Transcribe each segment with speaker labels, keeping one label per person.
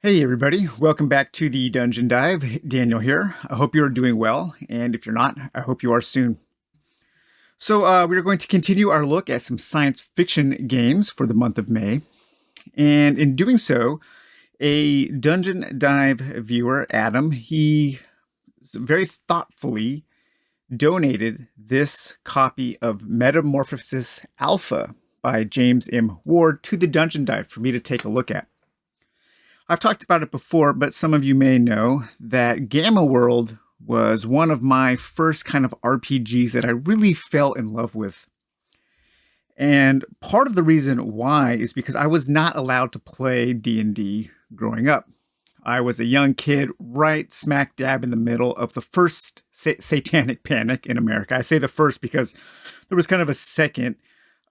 Speaker 1: Hey everybody, welcome back to the Dungeon Dive. Daniel here. I hope you're doing well, and if you're not, I hope you are soon. So we're going to continue our look at some science fiction games for the month of May, and in doing so, a Dungeon Dive viewer, Adam, he very thoughtfully donated this copy of Metamorphosis Alpha by James M. Ward to the Dungeon Dive for me to take a look at. I've talked about it before, but some of you may know that Gamma World was one of my first kind of RPGs that I really fell in love with. And part of the reason why is because I was not allowed to play D&D growing up. I was a young kid right smack dab in the middle of the first satanic panic in America. I say the first because there was kind of a second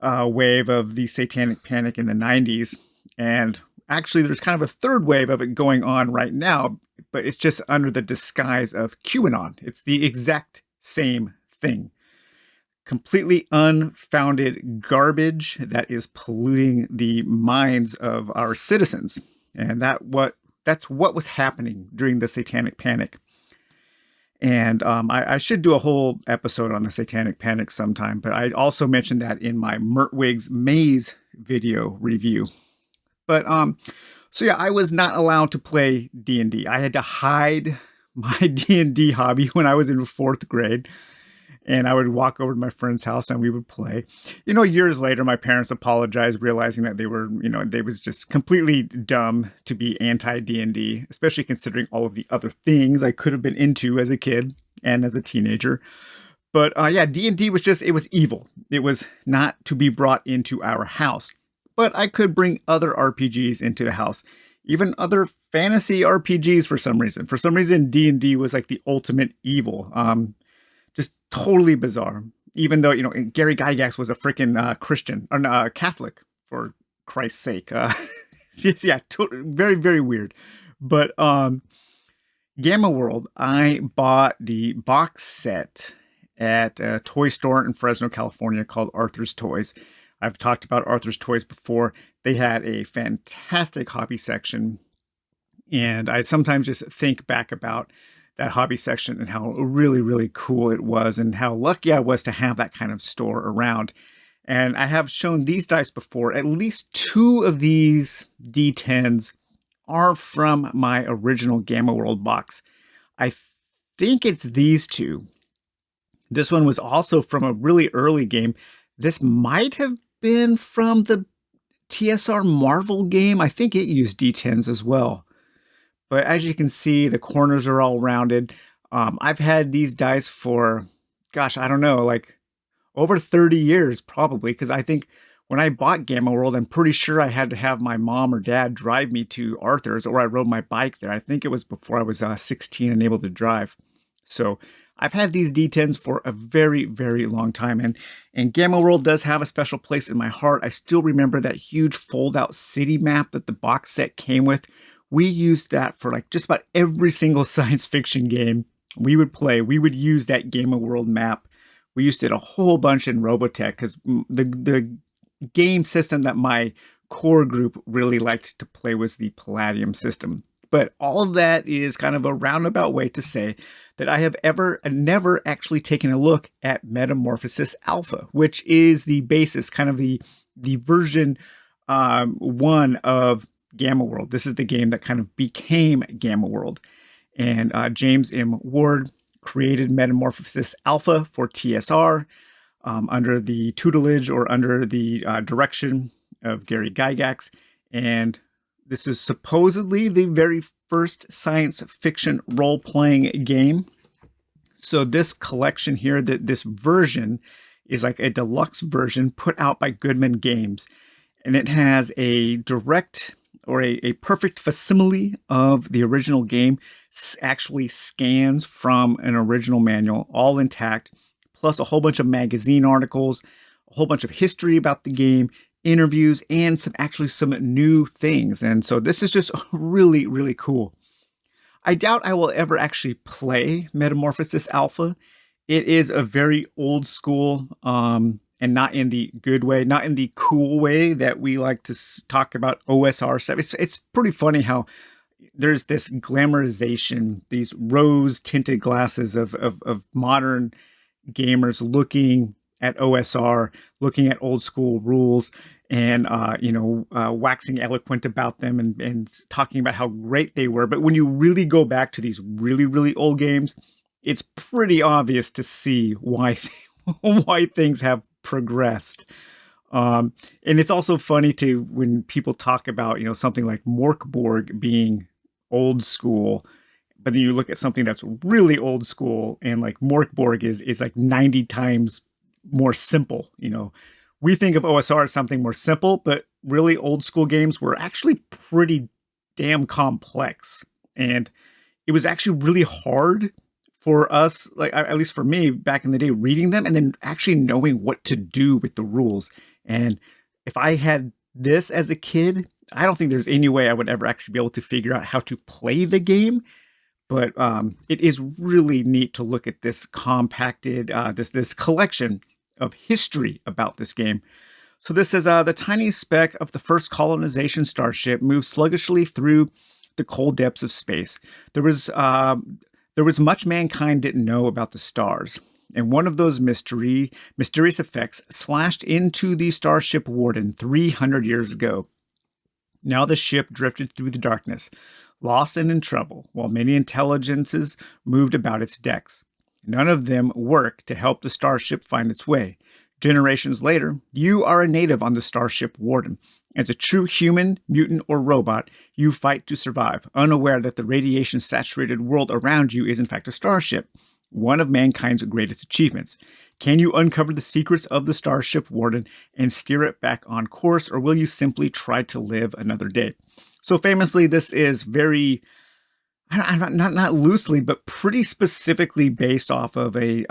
Speaker 1: wave of the satanic panic in the 90s. And actually, there's kind of a third wave of it going on right now, but it's just under the disguise of QAnon. It's the exact same thing. Completely unfounded garbage that is polluting the minds of our citizens. And that's what was happening during the satanic panic. And I should do a whole episode on the satanic panic sometime, but I also mentioned that in my Mertwig's Maze video review. But so yeah, I was not allowed to play D&D. I had to hide my D&D hobby when I was in 4th grade. And I would walk over to my friend's house and we would play. Years later, my parents apologized, realizing that they was just completely dumb to be anti-D&D, especially considering all of the other things I could have been into as a kid and as a teenager. But yeah, D&D was it was evil. It was not to be brought into our house. But I could bring other RPGs into the house, even other fantasy RPGs for some reason. For some reason, D&D was like the ultimate evil. Just totally bizarre. Even though, Gary Gygax was a freaking Christian, or Catholic, for Christ's sake. Yeah, very, very weird. But Gamma World, I bought the box set at a toy store in Fresno, California called Arthur's Toys. I've talked about Arthur's Toys before. They had a fantastic hobby section. And I sometimes just think back about that hobby section and how really, really cool it was and how lucky I was to have that kind of store around. And I have shown these dice before. At least 2 of these D10s are from my original Gamma World box. I think it's these 2. This one was also from a really early game. This might have been from the TSR Marvel game. I think it used D10s as well. But as you can see, the corners are all rounded. I've had these dice for, gosh, I don't know, like over 30 years probably, because I think when I bought Gamma World, I'm pretty sure I had to have my mom or dad drive me to Arthur's, or I rode my bike there. I think it was before I was 16 and able to drive. So I've had these D10s for a very, very long time, and Gamma World does have a special place in my heart. I still remember that huge fold-out city map that the box set came with. We used that for like just about every single science fiction game we would play. We would use that Gamma World map. We used it a whole bunch in Robotech because the game system that my core group really liked to play was the Palladium system. But all of that is kind of a roundabout way to say that I have never actually taken a look at Metamorphosis Alpha, which is the basis, kind of the version 1 of Gamma World. This is the game that kind of became Gamma World. And James M. Ward created Metamorphosis Alpha for TSR under the tutelage or under the direction of Gary Gygax. And this is supposedly the very first science fiction role-playing game. So this collection here, this version, is like a deluxe version put out by Goodman Games. And it has a direct or a perfect facsimile of the original game, actually scans from an original manual, all intact, plus a whole bunch of magazine articles, a whole bunch of history about the game, interviews, and some new things. And so this is just really, really cool. I doubt I will ever actually play Metamorphosis Alpha. It is a very old school, and not in the good way, not in the cool way that we like to talk about OSR stuff. It's pretty funny how there's this glamorization, these rose tinted glasses of modern gamers looking at OSR, looking at old school rules, and waxing eloquent about them and talking about how great they were. But when you really go back to these really really old games, it's pretty obvious to see why why things have progressed. And it's also funny to when people talk about something like Morkborg being old school, but then you look at something that's really old school and like Morkborg is like 90 times more simple. We think of OSR as something more simple, but really old school games were actually pretty damn complex. And it was actually really hard for us, like at least for me back in the day, reading them and then actually knowing what to do with the rules. And if I had this as a kid, I don't think there's any way I would ever actually be able to figure out how to play the game. But it is really neat to look at this compacted, this collection of history about this game. So this is the tiny speck of the first colonization starship moved sluggishly through the cold depths of space. There was much mankind didn't know about the stars, and one of those mysterious effects slashed into the starship Warden 300 years ago. Now the ship drifted through the darkness, lost and in trouble, while many intelligences moved about its decks. None of them worked to help the starship find its way. Generations later, you are a native on the starship Warden. As a true human, mutant, or robot, you fight to survive, unaware that the radiation-saturated world around you is in fact a starship, one of mankind's greatest achievements. Can you uncover the secrets of the starship Warden and steer it back on course, or will you simply try to live another day? So famously, this is very, not loosely, but pretty specifically based off of a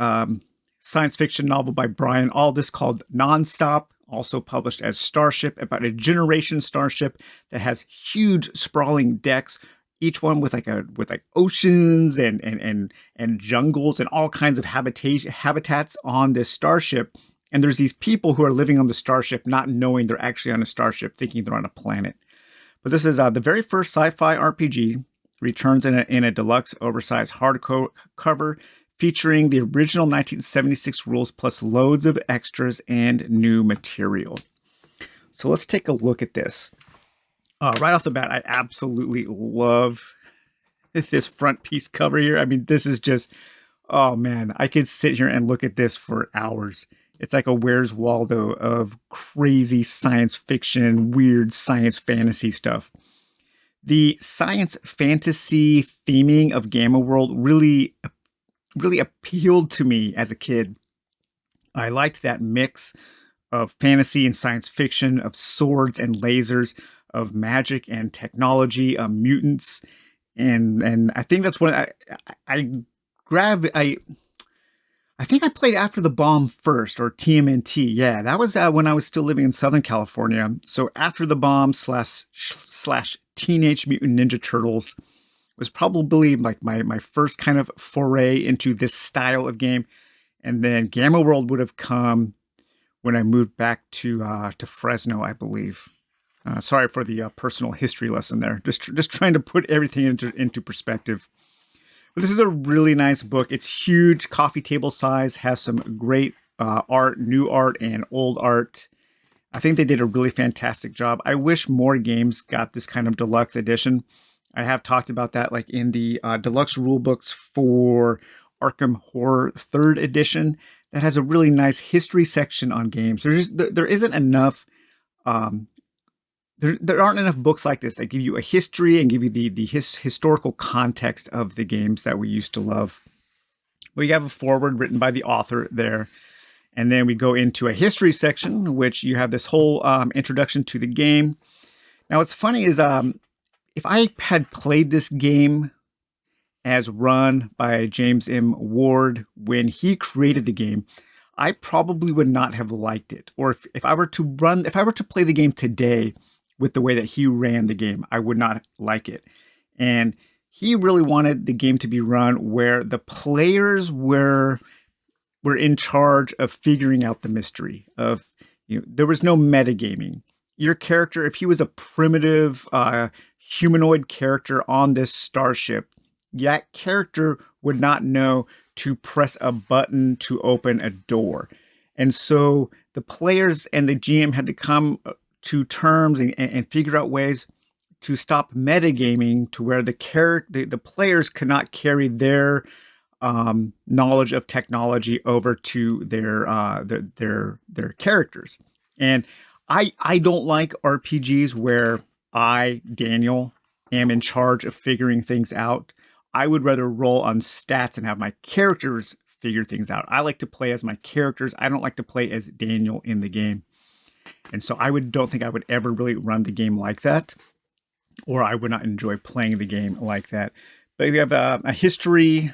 Speaker 1: science fiction novel by Brian Aldiss called Nonstop, also published as Starship, about a generation starship that has huge sprawling decks, each one with like oceans and jungles and all kinds of habitats on this starship. And there's these people who are living on the starship, not knowing they're actually on a starship, thinking they're on a planet. But this is the very first sci-fi RPG, returns in a deluxe oversized hardcover featuring the original 1976 rules plus loads of extras and new material. So let's take a look at this. Right off the bat, I absolutely love this front piece cover here. I mean, this is just, oh man, I could sit here and look at this for hours. It's like a Where's Waldo of crazy science fiction, weird science fantasy stuff. The science fantasy theming of Gamma World really appealed to me as a kid. I liked that mix of fantasy and science fiction, of swords and lasers, of magic and technology, mutants, and I think that's what I grabbed. I think I played After the Bomb first, or TMNT. Yeah, that was when I was still living in Southern California. So After the Bomb slash Teenage Mutant Ninja Turtles was probably like my first kind of foray into this style of game. And then Gamma World would have come when I moved back to Fresno, I believe. Sorry for the personal history lesson there. Just trying to put everything into perspective. But this is a really nice book. It's huge, coffee table size, has some great art, new art, and old art. I think they did a really fantastic job. I wish more games got this kind of deluxe edition. I have talked about that, like in the deluxe rule books for Arkham Horror 3rd edition, that has a really nice history section on games. There isn't enough. There aren't enough books like this that give you a history and give you the historical context of the games that we used to love. We have a foreword written by the author there. And then we go into a history section, which you have this whole introduction to the game. Now, what's funny is if I had played this game as run by James M. Ward when he created the game, I probably would not have liked it. Or if I were to play the game today with the way that he ran the game, I would not like it. And he really wanted the game to be run where the players were in charge of figuring out the mystery there was no metagaming. Your character, if he was a primitive humanoid character on this starship, that character would not know to press a button to open a door. And so the players and the GM had to come to terms and figure out ways to stop metagaming to where the players could not carry their knowledge of technology over to their characters. And I don't like RPGs where I, Daniel, am in charge of figuring things out. I would rather roll on stats and have my characters figure things out. I like to play as my characters. I don't like to play as Daniel in the game. And so don't think I would ever really run the game like that, or I would not enjoy playing the game like that. But we have a history,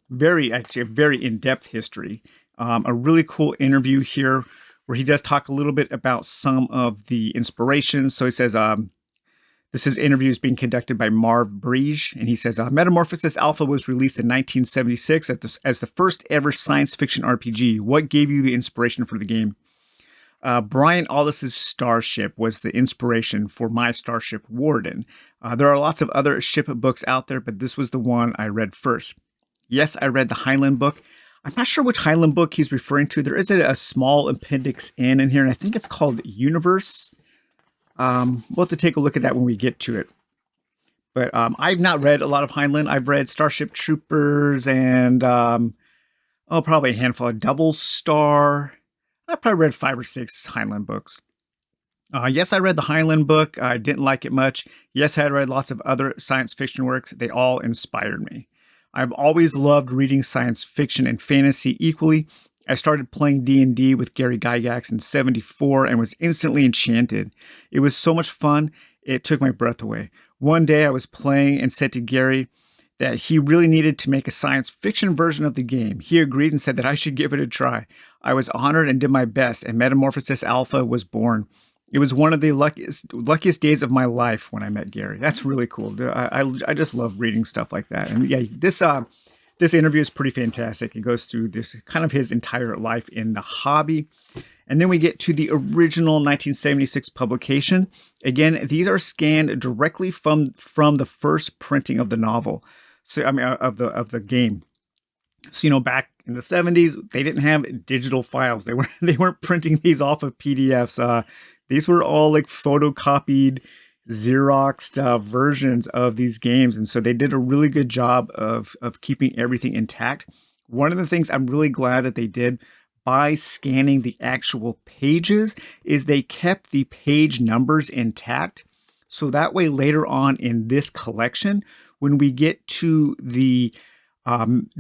Speaker 1: a very in-depth history. A really cool interview here where he does talk a little bit about some of the inspirations. So he says, this is interviews being conducted by Marv Brige, and he says, Metamorphosis Alpha was released in 1976 as the first ever science fiction RPG. What gave you the inspiration for the game? Brian Aldiss' Starship was the inspiration for my Starship Warden. There are lots of other ship books out there, but this was the one I read first. Yes, I read the Heinlein book. I'm not sure which Heinlein book he's referring to. There is a small appendix N in here, and I think it's called Universe. We'll have to take a look at that when we get to it. But I've not read a lot of Heinlein. I've read Starship Troopers and, probably a handful of Double Star. I've probably read 5 or 6 Heinlein books. Yes, I read the Heinlein book. I didn't like it much. Yes, I had read lots of other science fiction works. They all inspired me. I've always loved reading science fiction and fantasy equally. I started playing D&D with Gary Gygax in '74 and was instantly enchanted. It was so much fun, it took my breath away. One day I was playing and said to Gary that he really needed to make a science fiction version of the game. He agreed and said that I should give it a try. I was honored and did my best, and Metamorphosis Alpha was born. It was one of the luckiest days of my life when I met Gary. That's really cool. I just love reading stuff like that. And yeah, this interview is pretty fantastic. It goes through this kind of his entire life in the hobby. And then we get to the original 1976 publication. Again, these are scanned directly from the first printing of the novel. So I mean of the game. So back in the 70s, they didn't have digital files. They weren't printing these off of PDFs. These were all like photocopied, Xeroxed versions of these games. And so they did a really good job of keeping everything intact. One of the things I'm really glad that they did by scanning the actual pages is they kept the page numbers intact. So that way later on in this collection, when we get to the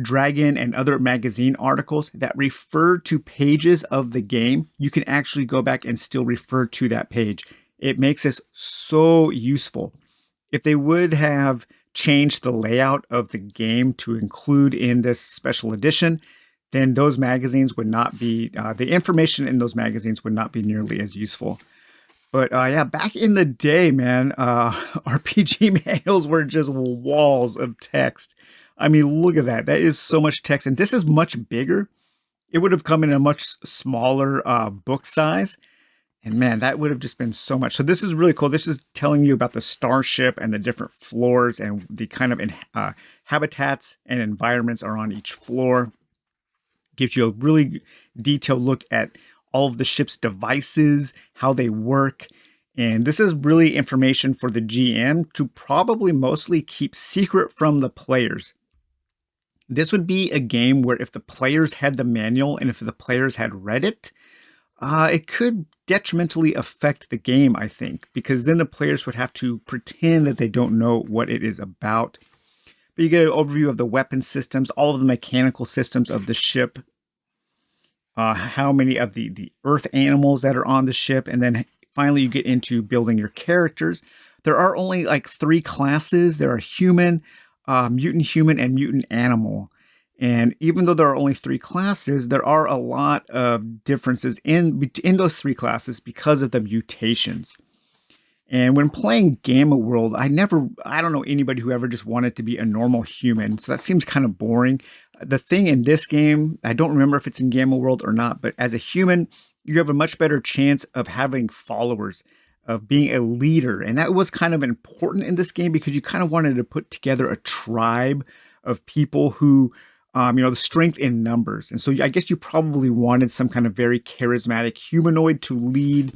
Speaker 1: Dragon and other magazine articles that refer to pages of the game, you can actually go back and still refer to that page. It makes this so useful. If they would have changed the layout of the game to include in this special edition, then those magazines would not be, the information in those magazines would not be nearly as useful. But yeah, back in the day, man, RPG manuals were just walls of text. I mean, look at that. That is so much text. And this is much bigger. It would have come in a much smaller book size. And man, that would have just been so much. So this is really cool. This is telling you about the starship and the different floors and the kind of habitats and environments are on each floor. Gives you a really detailed look at all of the ship's devices, how they work. And this is really information for the GM to probably mostly keep secret from the players. This would be a game where if the players had the manual and if the players had read it, it could detrimentally affect the game, I think, because then the players would have to pretend that they don't know what it is about. But you get an overview of the weapon systems, all of the mechanical systems of the ship, how many of the earth animals that are on the ship, and then finally you get into building your characters. There are only like 3 classes. There are human, mutant human, and mutant animal. And even though there are only 3 classes, there are a lot of differences in those 3 classes because of the mutations. And when playing Gamma World, I don't know anybody who ever just wanted to be a normal human. So that seems kind of boring. The thing in this game, I don't remember if it's in Gamma World or not, but as a human, you have a much better chance of having followers. of being a leader. And that was kind of important in this game because you kind of wanted to put together a tribe of people who, the strength in numbers. And so I guess you probably wanted some kind of very charismatic humanoid to lead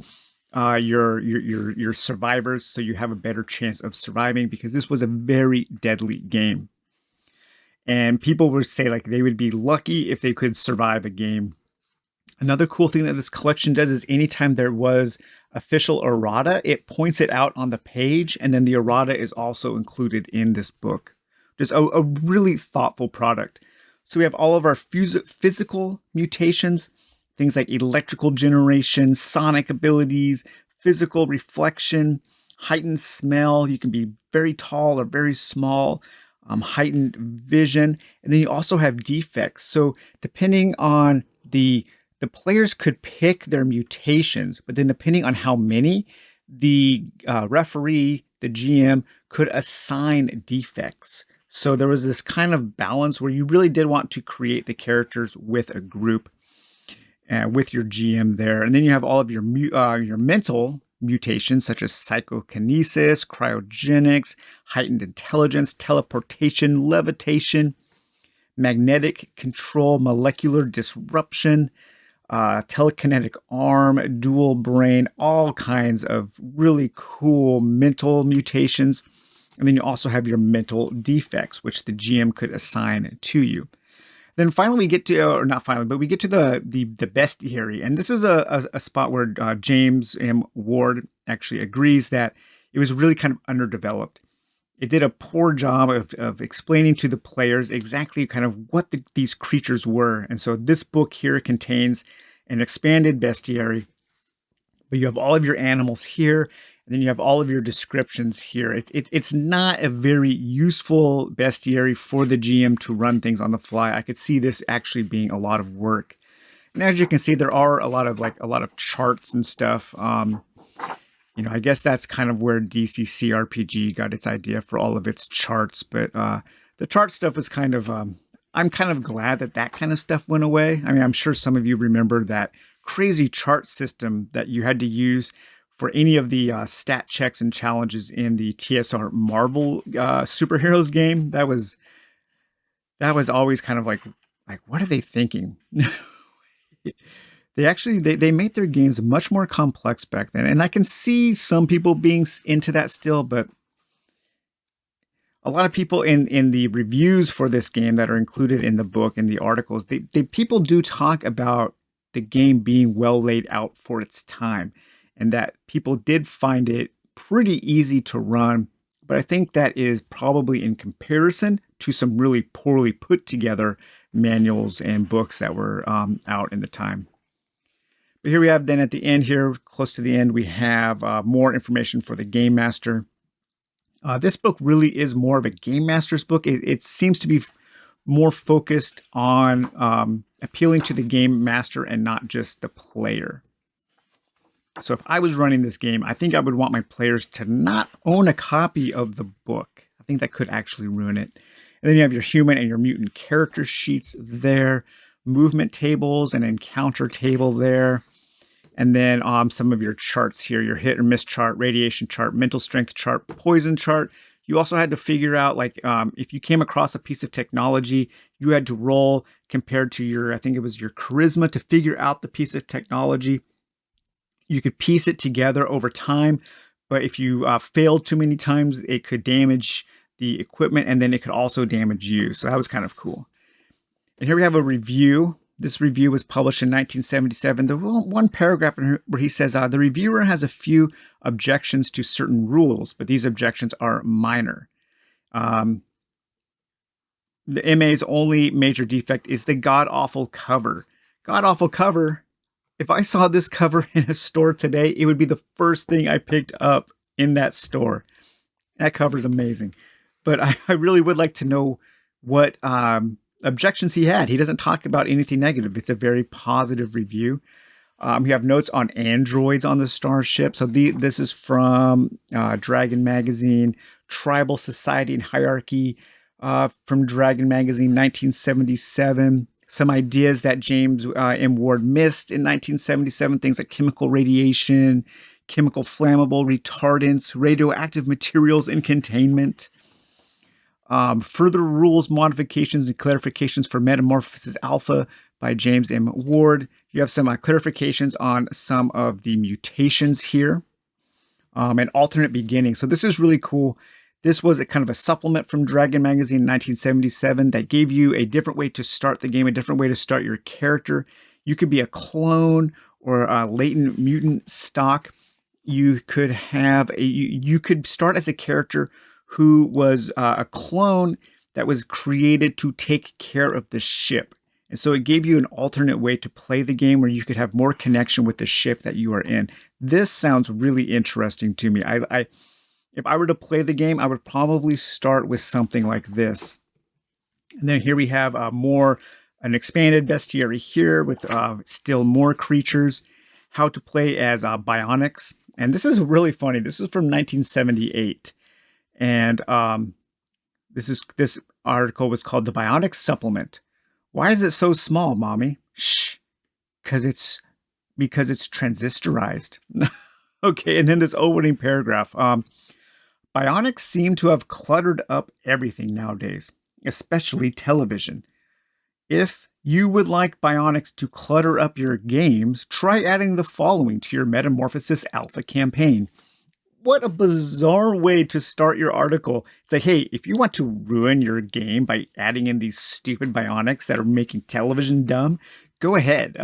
Speaker 1: your survivors, so you have a better chance of surviving, because this was a very deadly game. And people would say like they would be lucky if they could survive a game. Another cool thing that this collection does is anytime there was official errata, it points it out on the page, and then the errata is also included in this book. Just a really thoughtful product. So we have all of our physical mutations, things like electrical generation, sonic abilities, physical reflection, heightened smell. You can be very tall or very small, heightened vision. And then you also have defects. So depending on the players could pick their mutations, but then depending on how many, the referee, the GM, could assign defects. So there was this kind of balance where you really did want to create the characters with a group, with your GM there. And then you have all of your mental mutations, such as psychokinesis, cryogenics, heightened intelligence, teleportation, levitation, magnetic control, molecular disruption, telekinetic arm, dual brain, all kinds of really cool mental mutations. And then you also have your mental defects, which the GM could assign to you. Then finally we get to, or not finally, but we get to the bestiary. And this is a spot where James M. Ward actually agrees that it was really kind of underdeveloped. It did a poor job of explaining to the players exactly kind of what these creatures were. And so this book here contains an expanded bestiary, but you have all of your animals here, and then you have all of your descriptions here. It's not a very useful bestiary for the GM to run things on the fly. I could see this actually being a lot of work. And as you can see, there are a lot of charts and stuff. I guess that's kind of where DCC RPG got its idea for all of its charts. But the chart stuff was kind of, I'm kind of glad that kind of stuff went away. I mean, I'm sure some of you remember that crazy chart system that you had to use for any of the stat checks and challenges in the TSR Marvel superheroes game. That was always kind of like what are they thinking? They made their games much more complex back then, and I can see some people being into that still, but a lot of people in the reviews for this game that are included in the book and the articles, people do talk about the game being well laid out for its time, and that people did find it pretty easy to run. But I think that is probably in comparison to some really poorly put together manuals and books that were out in the time. But here we have then at the end here, close to the end, we have more information for the Game Master. This book really is more of a Game Master's book. It seems to be more focused on appealing to the Game Master and not just the player. So if I was running this game, I think I would want my players to not own a copy of the book. I think that could actually ruin it. And then you have your human and your mutant character sheets there, movement tables, and encounter table there. And then some of your charts here, your hit or miss chart, radiation chart, mental strength chart, poison chart. You also had to figure out, if you came across a piece of technology, you had to roll compared to I think it was your charisma to figure out the piece of technology. You could piece it together over time, but if you failed too many times, it could damage the equipment, and then it could also damage you. So that was kind of cool. And here we have a review. This review was published in 1977. The one paragraph in here where he says, the reviewer has a few objections to certain rules, but these objections are minor. The MA's only major defect is the god-awful cover. God-awful cover. If I saw this cover in a store today, it would be the first thing I picked up in that store. That cover is amazing. But I really would like to know what objections he had. He doesn't talk about anything negative. It's a very positive review. We have notes on androids on the starship. So this is from Dragon Magazine, Tribal Society and Hierarchy from Dragon Magazine, 1977. Some ideas that James M. Ward missed in 1977, things like chemical radiation, chemical flammable, retardants, radioactive materials in containment. Further rules, modifications, and clarifications for Metamorphosis Alpha by James M. Ward. You have some clarifications on some of the mutations here. And alternate beginning. So this is really cool. This was a kind of a supplement from Dragon Magazine in 1977 that gave you a different way to start the game, a different way to start your character. You could be a clone or a latent mutant stock. You could have you could start as a character who was a clone that was created to take care of the ship. And so it gave you an alternate way to play the game where you could have more connection with the ship that you are in. This sounds really interesting to me. If I were to play the game, I would probably start with something like this. And then here we have an expanded bestiary here with still more creatures. How to play as Bionics. And this is really funny. This is from 1978. And this article was called The Bionic Supplement. Why is it so small, Mommy? Shh. Because it's transistorized. Okay, and then this opening paragraph. Bionics seem to have cluttered up everything nowadays, especially television. If you would like Bionics to clutter up your games, try adding the following to your Metamorphosis Alpha campaign. What a bizarre way to start your article. It's like, hey, if you want to ruin your game by adding in these stupid bionics that are making television dumb, go ahead.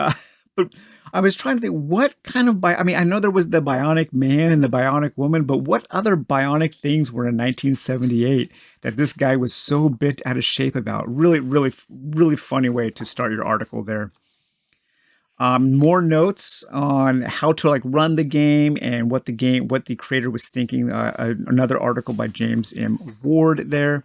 Speaker 1: But I was trying to think, what kind of I know there was the Bionic Man and the Bionic Woman, but what other bionic things were in 1978 that this guy was so bent out of shape about? Really, really, really funny way to start your article there. More notes on how to run the game and what the creator was thinking. Another article by James M. Ward there.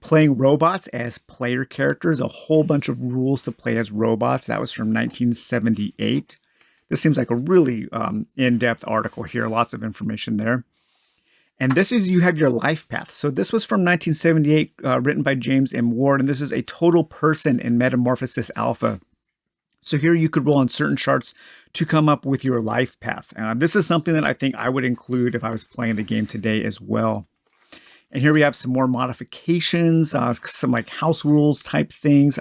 Speaker 1: Playing robots as player characters, a whole bunch of rules to play as robots. That was from 1978. This seems like a really in-depth article here. Lots of information there. And this is, you have your life path. So this was from 1978, written by James M. Ward, and this is a total person in Metamorphosis Alpha. So here you could roll on certain charts to come up with your life path. This is something that I think I would include if I was playing the game today as well. And here we have some more modifications, some house rules type things,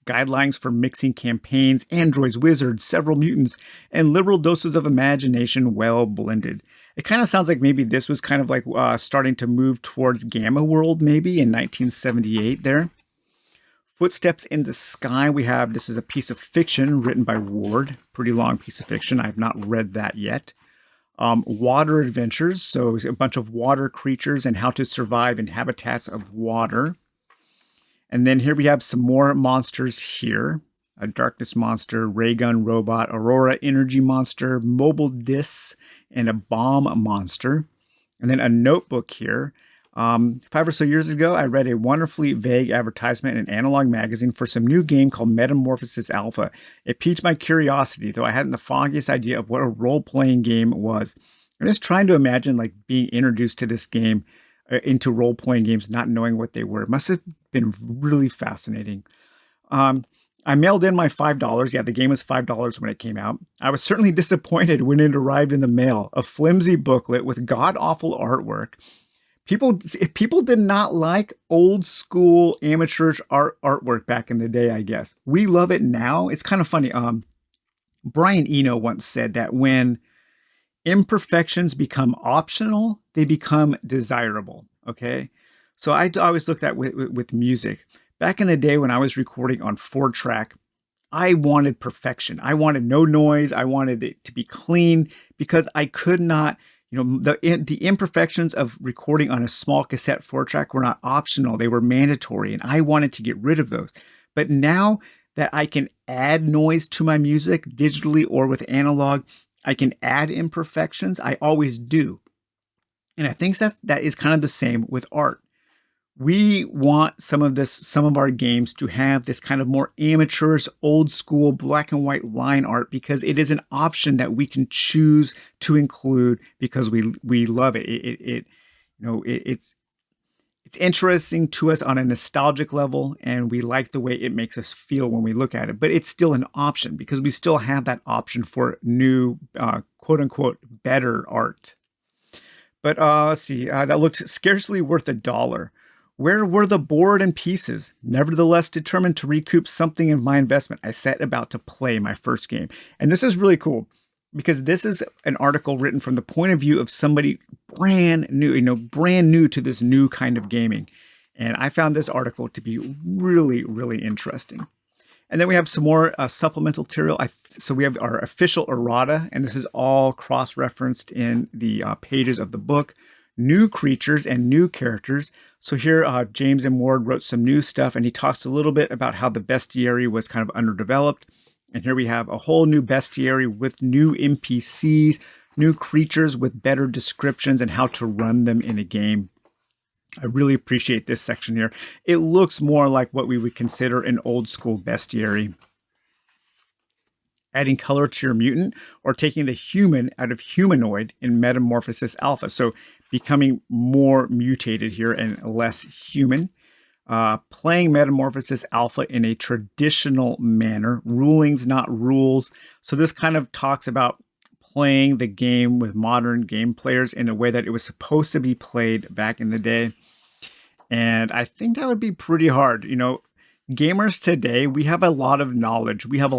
Speaker 1: guidelines for mixing campaigns, androids, wizards, several mutants, and liberal doses of imagination well blended. It kind of sounds like maybe this was kind of starting to move towards Gamma World maybe in 1978 there. Footsteps in the Sky. This is a piece of fiction written by Ward. Pretty long piece of fiction. I have not read that yet. Water adventures. So a bunch of water creatures and how to survive in habitats of water. And then here we have some more monsters here. A darkness monster, ray gun robot, aurora energy monster, mobile discs, and a bomb monster. And then a notebook here. 5 or so years ago, I read a wonderfully vague advertisement in an analog magazine for some new game called Metamorphosis Alpha. It piqued my curiosity, though I hadn't the foggiest idea of what a role-playing game was. I'm just trying to imagine being introduced to this game, into role-playing games, not knowing what they were. It must have been really fascinating. I mailed in my $5. Yeah, the game was $5 when it came out. I was certainly disappointed when it arrived in the mail. A flimsy booklet with god-awful artwork. People did not like old school amateurish artwork back in the day, I guess. We love it now. It's kind of funny. Brian Eno once said that when imperfections become optional, they become desirable. Okay? So I always look at that with music. Back in the day when I was recording on 4-track, I wanted perfection. I wanted no noise. I wanted it to be clean because I could not... the imperfections of recording on a small cassette 4-track were not optional. They were mandatory, and I wanted to get rid of those. But now that I can add noise to my music digitally or with analog, I can add imperfections. I always do. And I think that is kind of the same with art. We want some of our games to have this kind of more amateurish, old school black and white line art because it is an option that we can choose to include because we love it. It's It's interesting to us on a nostalgic level, and we like the way it makes us feel when we look at it. But it's still an option because we still have that option for new, quote unquote, better art. But let's see, that looked scarcely worth $1. Where were the board and pieces? Nevertheless, determined to recoup something of my investment, I set about to play my first game. And this is really cool because this is an article written from the point of view of somebody brand new, brand new to this new kind of gaming. And I found this article to be really, really interesting. And then we have some more supplemental material. So we have our official errata, and this is all cross-referenced in the pages of the book. New creatures and new characters. So here, James M. Ward wrote some new stuff, and he talks a little bit about how the bestiary was kind of underdeveloped. And here we have a whole new bestiary with new NPCs, new creatures with better descriptions and how to run them in a game. I really appreciate this section here. It looks more like what we would consider an old school bestiary. Adding color to your mutant or taking the human out of humanoid in Metamorphosis Alpha. So becoming more mutated here and less human. Playing Metamorphosis Alpha in a traditional manner. Rulings, not rules. So this kind of talks about playing the game with modern game players in a way that it was supposed to be played back in the day. And I think that would be pretty hard. Gamers today, we have a lot of knowledge. We have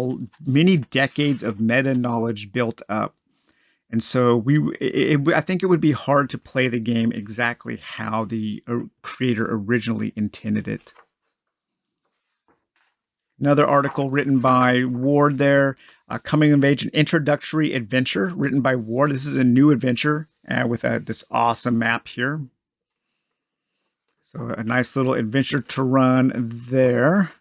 Speaker 1: many decades of meta knowledge built up. And so I think it would be hard to play the game exactly how the creator originally intended it. Another article written by Ward there, Coming of Age, an introductory adventure written by Ward. This is a new adventure with this awesome map here. So a nice little adventure to run there.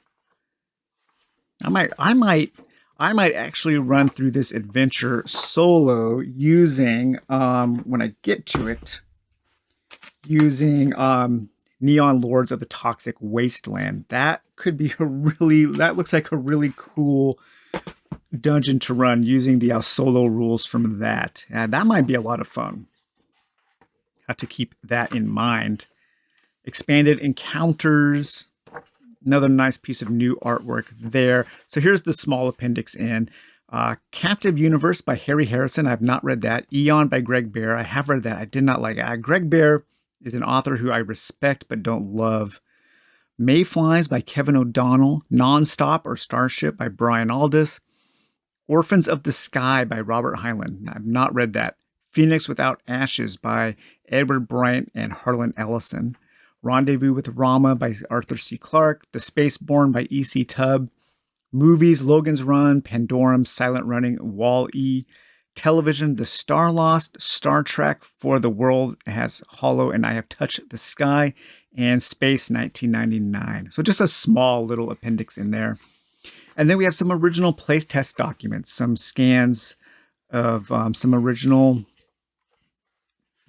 Speaker 1: I might actually run through this adventure solo using, when I get to it, using Neon Lords of the Toxic Wasteland. That looks like a really cool dungeon to run using the solo rules from that. That might be a lot of fun. Have to keep that in mind. Expanded encounters. Another nice piece of new artwork there. So here's the small appendix in. Captive Universe by Harry Harrison. I've not read that. Eon by Greg Bear. I have read that. I did not like it. Greg Bear is an author who I respect but don't love. Mayflies by Kevin O'Donnell. Nonstop or Starship by Brian Aldiss. Orphans of the Sky by Robert Heinlein. I've not read that. Phoenix Without Ashes by Edward Bryant and Harlan Ellison. Rendezvous with Rama by Arthur C. Clarke, The Spaceborne by E.C. Tubb, movies, Logan's Run, Pandorum, Silent Running, Wall-E, television, The Star Lost, Star Trek, For the World Has Hollow and I Have Touched the Sky, and Space 1999. So just a small little appendix in there. And then we have some original playtest documents, some scans of some original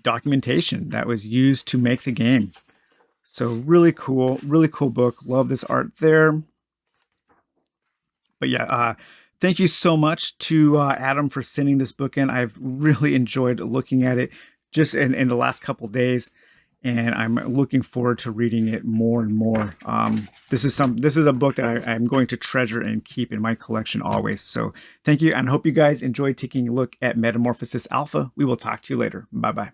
Speaker 1: documentation that was used to make the game. So really cool book. Love this art there. But yeah, thank you so much to Adam for sending this book in. I've really enjoyed looking at it just in the last couple days, and I'm looking forward to reading it more and more. This is a book that I'm going to treasure and keep in my collection always. So thank you, and I hope you guys enjoyed taking a look at Metamorphosis Alpha. We will talk to you later. Bye-bye.